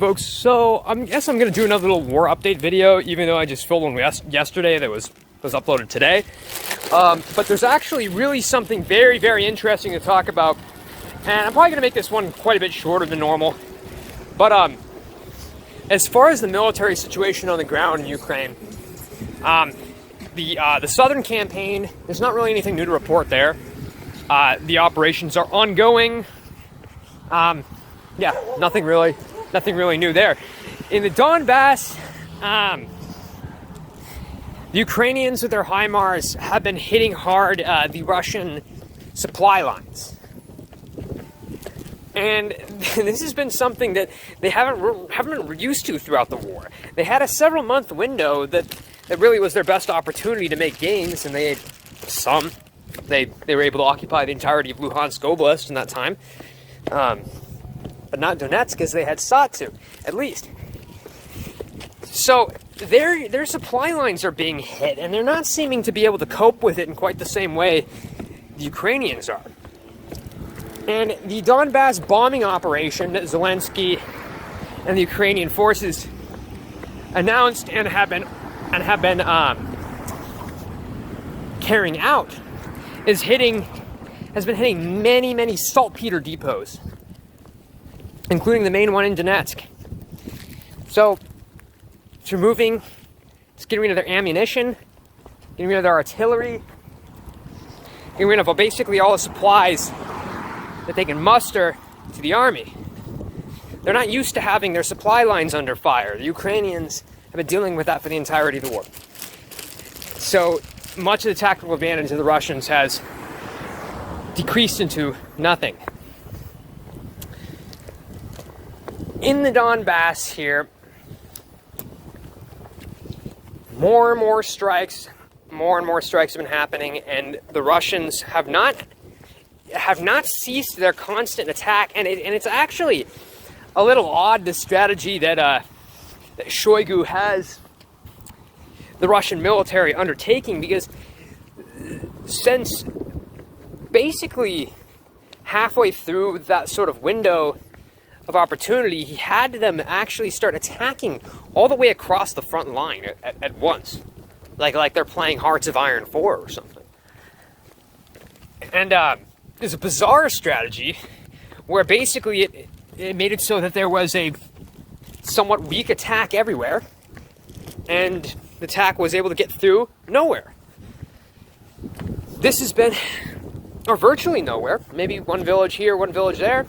Folks, so I guess I'm gonna do another little war update video, even though I just filmed one yesterday that was uploaded today. But there's actually really something very, very interesting to talk about, and I'm probably gonna make this one quite a bit shorter than normal. But as far as the military situation on the ground in Ukraine, the southern campaign, there's not really anything new to report there. The operations are ongoing. Yeah, nothing really new there. In the Donbass, the Ukrainians with their HIMARS have been hitting hard the Russian supply lines. And this has been something that they haven't been used to throughout the war. They had a several-month window that really was their best opportunity to make gains, and they were able to occupy the entirety of Luhansk Oblast in that time. But not Donetsk, as they had sought to, at least. So their supply lines are being hit, and they're not seeming to be able to cope with it in quite the same way the Ukrainians are. And the Donbass bombing operation that Zelensky and the Ukrainian forces announced and have been carrying out has been hitting many saltpeter depots, including the main one in Donetsk. So it's getting rid of their ammunition, getting rid of their artillery, getting rid of basically all the supplies that they can muster to the army. They're not used to having their supply lines under fire. The Ukrainians have been dealing with that for the entirety of the war. So much of the tactical advantage of the Russians has decreased into nothing. In the Donbass here, more and more strikes have been happening, and the Russians have not ceased their constant attack. And it's actually a little odd, the strategy that Shoigu has the Russian military undertaking, because since basically halfway through that sort of window of opportunity, he had them actually start attacking all the way across the front line at once, like they're playing Hearts of Iron 4 or something. And there's a bizarre strategy where basically it made it so that there was a somewhat weak attack everywhere, and the attack was able to get through nowhere. This has been, or virtually nowhere, maybe one village here, one village there.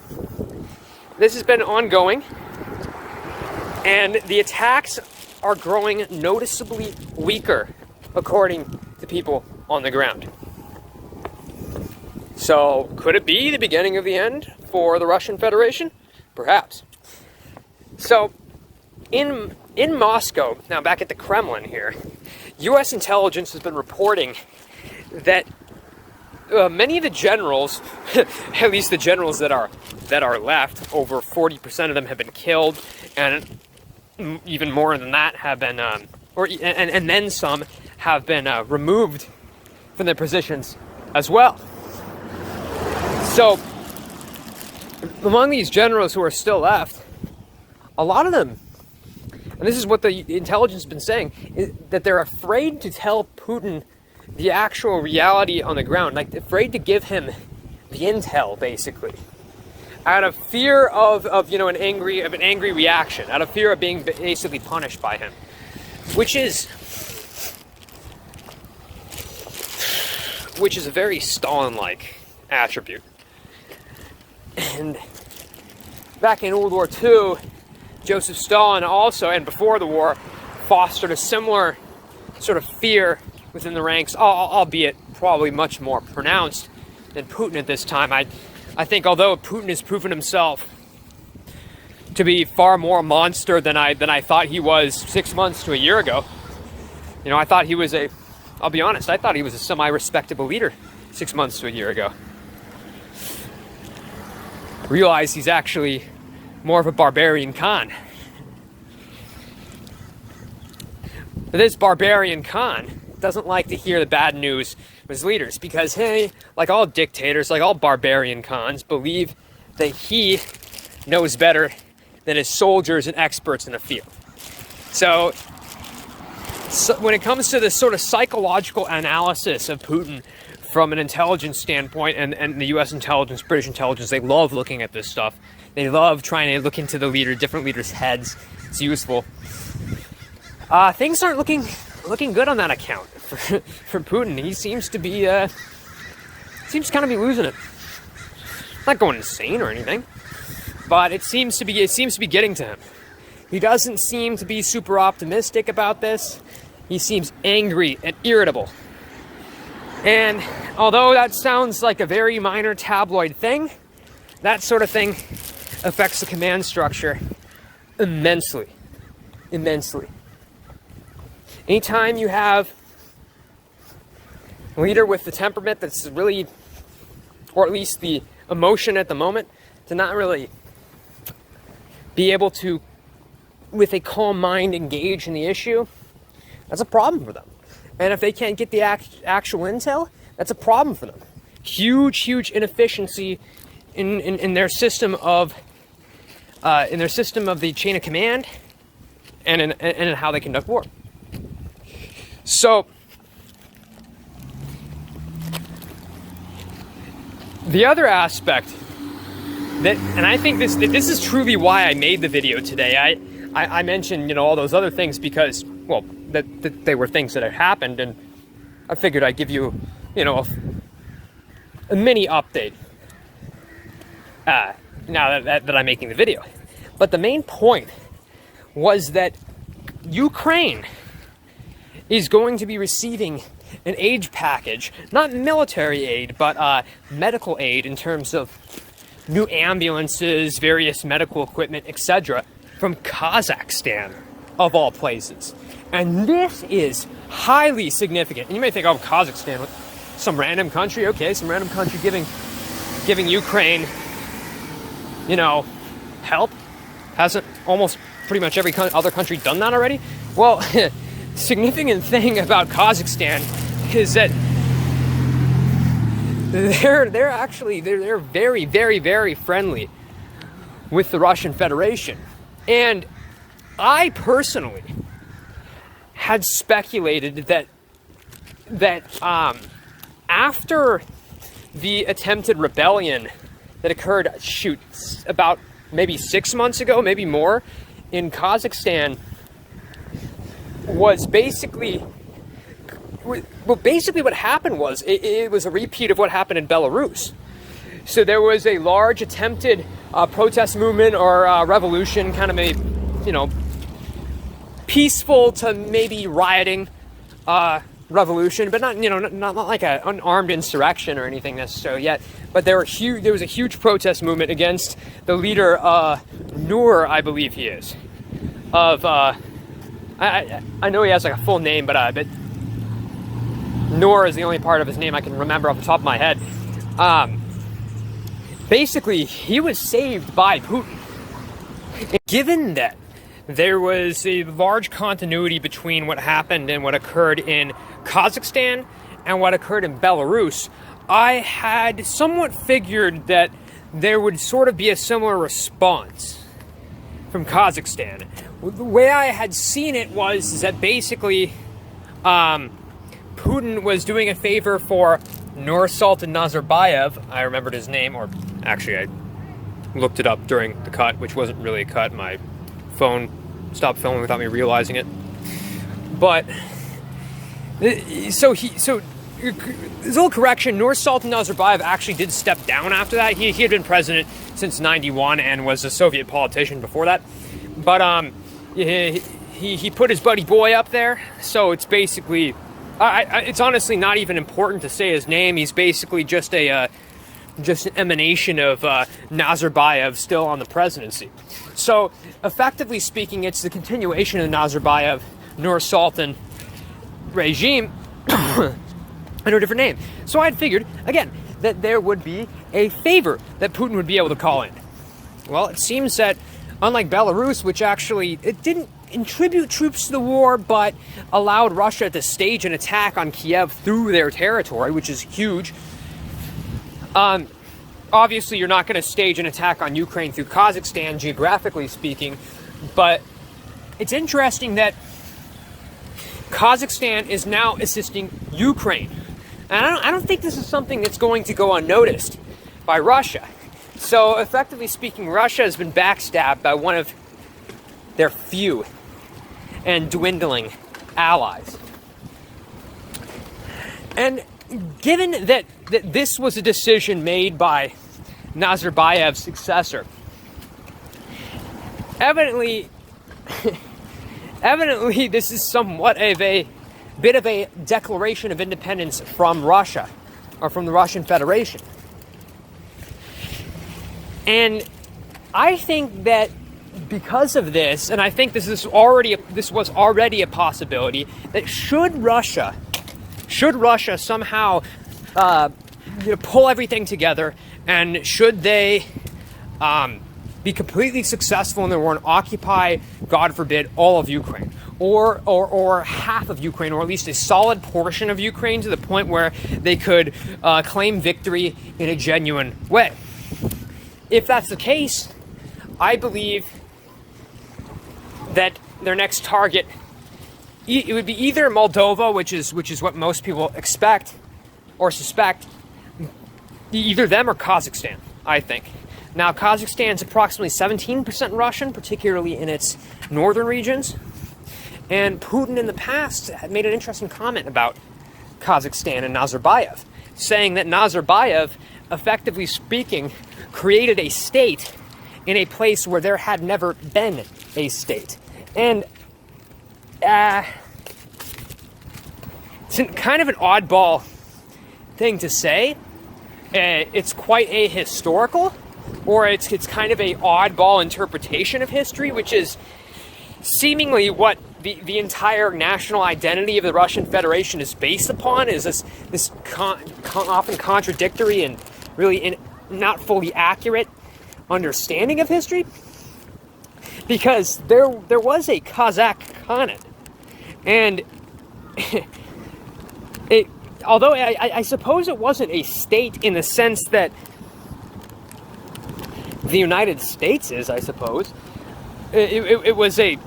This has been ongoing, and the attacks are growing noticeably weaker, according to people on the ground. So, could it be the beginning of the end for the Russian Federation? Perhaps. So, in Moscow, now back at the Kremlin here, U.S. intelligence has been reporting that many of the generals, at least the generals that are left, over 40% of them have been killed, and even more than that have been, and then some have been removed from their positions as well. So, among these generals who are still left, a lot of them, and this is what the intelligence has been saying, is that they're afraid to tell Putin the actual reality on the ground, like afraid to give him the intel, basically, out of fear of an angry reaction, out of fear of being basically punished by him, which is a very Stalin-like attribute. And back in World War II, Joseph Stalin also, and before the war, fostered a similar sort of fear within the ranks, albeit probably much more pronounced than Putin at this time. I think although Putin has proven himself to be far more a monster than I thought he was 6 months to a year ago. I thought he was I'll be honest, I thought he was a semi-respectable leader 6 months to a year ago. Realize he's actually more of a barbarian Khan. But this barbarian Khan doesn't like to hear the bad news of his leaders, because like all dictators, like all barbarian Khans, believe that he knows better than his soldiers and experts in the field. So when it comes to this sort of psychological analysis of Putin from an intelligence standpoint, and the U.S. intelligence, British intelligence, they love looking at this stuff. They love trying to look into the different leaders' heads. It's useful. Things aren't looking good on that account for Putin. He seems to be kind of be losing it. Not going insane or anything, but it seems to be getting to him. He doesn't seem to be super optimistic about this. He seems angry and irritable. And although that sounds like a very minor tabloid thing, that sort of thing affects the command structure immensely. Immensely. Anytime you have a leader with the temperament that's really, or at least the emotion at the moment, to not really be able to, with a calm mind, engage in the issue, that's a problem for them. And if they can't get the actual intel, that's a problem for them. Huge inefficiency in their system of the chain of command, and in how they conduct war. So the other aspect that, and I think this is truly why I made the video today. I mentioned, all those other things because, well, that they were things that had happened, and I figured I'd give you, a mini update now that I'm making the video. But the main point was that Ukraine is going to be receiving an aid package, not military aid, but medical aid in terms of new ambulances, various medical equipment, etc., from Kazakhstan, of all places. And this is highly significant. And you may think, oh, Kazakhstan, some random country, okay, some random country giving Ukraine, help. Hasn't almost pretty much every other country done that already? Well, significant thing about Kazakhstan is that they're very, very, very friendly with the Russian Federation. And I personally had speculated that after the attempted rebellion that occurred, about maybe 6 months ago, maybe more, in Kazakhstan, was basically what happened was it was a repeat of what happened in Belarus. So there was a large attempted protest movement or revolution, kind of maybe, peaceful to maybe rioting revolution, but not like an armed insurrection or anything necessarily yet. But there was a huge protest movement against the leader, Nur, I believe he is, of I know he has like a full name, but Nur is the only part of his name I can remember off the top of my head. Basically, he was saved by Putin. And given that there was a large continuity between what happened and what occurred in Kazakhstan and what occurred in Belarus, I had somewhat figured that there would sort of be a similar response from Kazakhstan. The way I had seen it was that basically Putin was doing a favor for Nursultan Nazarbayev. I remembered his name, or actually I looked it up during the cut, which wasn't really a cut. My phone stopped filming without me realizing it. But so there's a little correction. Nursultan Nazarbayev actually did step down after that. He had been president since '91 and was a Soviet politician before that. But he put his buddy boy up there, so it's basically it's honestly not even important to say his name. He's basically just an emanation of Nazarbayev still on the presidency. So effectively speaking, it's the continuation of the Nazarbayev Nursultan regime under a different name. So I had figured, again, that there would be a favor that Putin would be able to call in. Well, it seems that unlike Belarus, which actually, it didn't contribute troops to the war, but allowed Russia to stage an attack on Kiev through their territory, which is huge. obviously you're not going to stage an attack on Ukraine through Kazakhstan, geographically speaking, but it's interesting that Kazakhstan is now assisting Ukraine. And I don't think this is something that's going to go unnoticed by Russia. So, effectively speaking, Russia has been backstabbed by one of their few and dwindling allies. And given that this was a decision made by Nazarbayev's successor, evidently this is somewhat of a bit of a declaration of independence from Russia, or from the Russian Federation. And I think that because of this, and I think this was already a possibility, that should Russia somehow pull everything together, and should they be completely successful in their war and occupy, God forbid, all of Ukraine, or half of Ukraine, or at least a solid portion of Ukraine, to the point where they could claim victory in a genuine way. If that's the case, I believe that their next target, it would be either Moldova, which is what most people expect or suspect, either them or Kazakhstan, I think. Now, Kazakhstan is approximately 17% Russian, particularly in its northern regions. And Putin in the past had made an interesting comment about Kazakhstan and Nazarbayev, saying that Nazarbayev, effectively speaking, created a state in a place where there had never been a state. And it's kind of an oddball thing to say. It's quite ahistorical, or it's kind of a oddball interpretation of history, which is seemingly what the entire national identity of the Russian Federation is based upon, is this often contradictory and really not fully accurate understanding of history. Because there was a Kazakh Khanate, and although I suppose it wasn't a state in the sense that the United States is, I suppose, it was a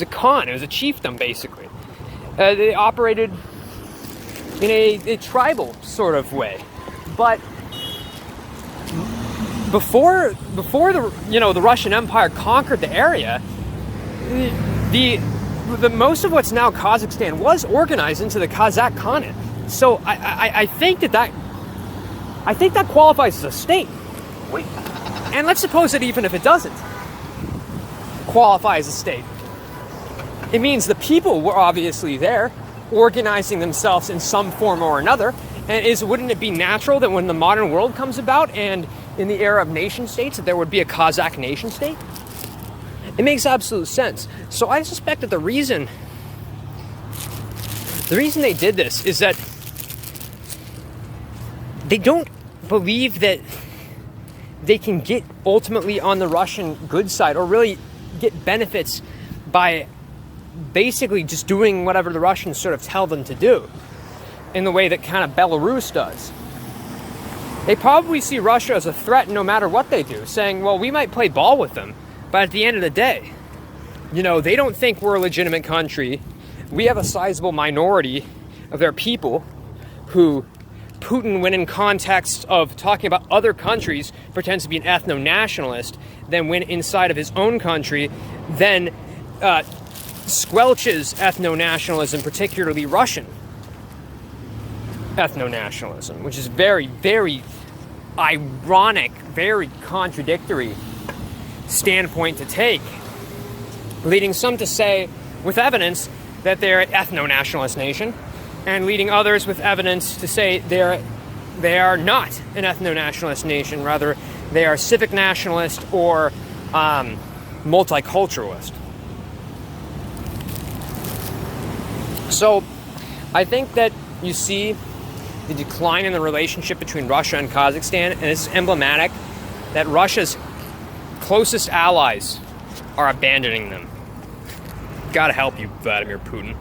Khan, it was a chiefdom, basically. They operated in a tribal sort of way, but before the Russian Empire conquered the area, the most of what's now Kazakhstan was organized into the Kazakh Khanate. So I think that qualifies as a state. Wait. And let's suppose that even if it doesn't qualify as a state, it means the people were obviously there, organizing themselves in some form or another. And wouldn't it be natural that when the modern world comes about, and in the era of nation states, that there would be a Kazakh nation state? It makes absolute sense. So I suspect that the reason they did this is that they don't believe that they can get ultimately on the Russian good side, or really get benefits by basically just doing whatever the Russians sort of tell them to do, in the way that kind of Belarus does. They probably see Russia as a threat no matter what they do, saying, well, we might play ball with them, but at the end of the day, they don't think we're a legitimate country. We have a sizable minority of their people who Putin, when in context of talking about other countries, pretends to be an ethno-nationalist, then when inside of his own country, then squelches ethno-nationalism, particularly Russian ethno-nationalism, which is very, very ironic, very contradictory standpoint to take, leading some to say, with evidence, that they're an ethno-nationalist nation, and leading others with evidence to say they are not an ethno-nationalist nation, rather they are civic nationalist or multiculturalist. So I think that you see the decline in the relationship between Russia and Kazakhstan, and it's emblematic that Russia's closest allies are abandoning them. Gotta help you, Vladimir Putin.